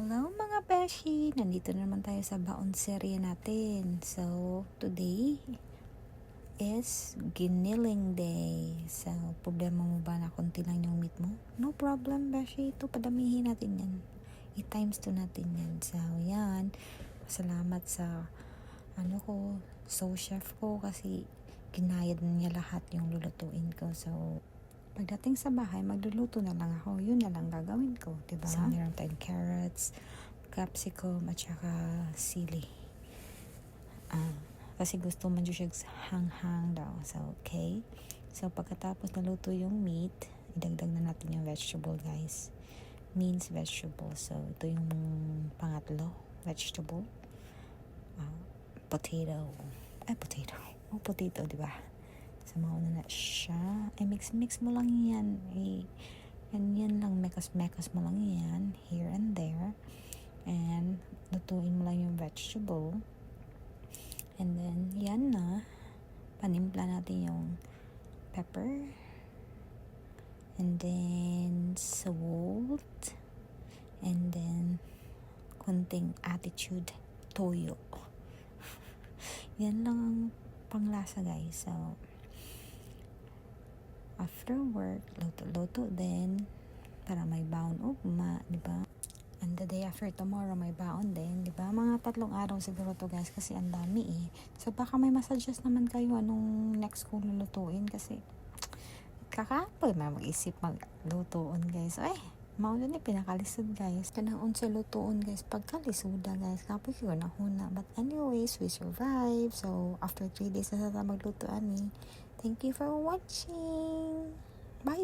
Hello mga beshi! Nandito na naman tayo sa baon serye natin. So, today is giniling day. So, problema mo ba na konti lang yung meat mo? No problem beshi. Ito, padamihin natin yan. I-times 2 natin yan. So, yan. Salamat sa chef ko kasi ginayad na niya lahat yung lulutuin ko. So, pagdating sa bahay, magluluto na lang ako. Yun na lang gagawin ko, diba? So, meron tayong carrots, capsicum, at saka sili. Kasi gusto man siya hanghang daw. So, okay. So, pagkatapos naluto yung meat, idagdag na natin yung vegetable, guys. Minced vegetable. So, ito yung pangatlo, vegetable. Potato. Potato, diba? So, mauna na siya. Mix mo lang yan. Yan lang, mekas mo lang yan. Here and there. And, lutuin mo lang yung vegetable. And then, yan na. Panimpla natin yung pepper. And then, salt. And then, konting attitude, toyo. Yan lang ang panglasa, guys. So, after work, luto din para may baon ugma, di ba? And the day after tomorrow, may baon din, di ba? Mga 3 araw siguro to, guys, kasi ang dami eh. So, baka may masuggest naman kayo anong next kong lulutuin kasi kakapoy mag-isip maglutuon, guys. So, maulo ni pinakalisod, guys. Kanang sa lutuon, guys. Pagkalisuda, guys. Kapoy ko na huna. But anyways, we survive. So, after 3 days na sa maglutuan eh. Thank you for watching. Bye.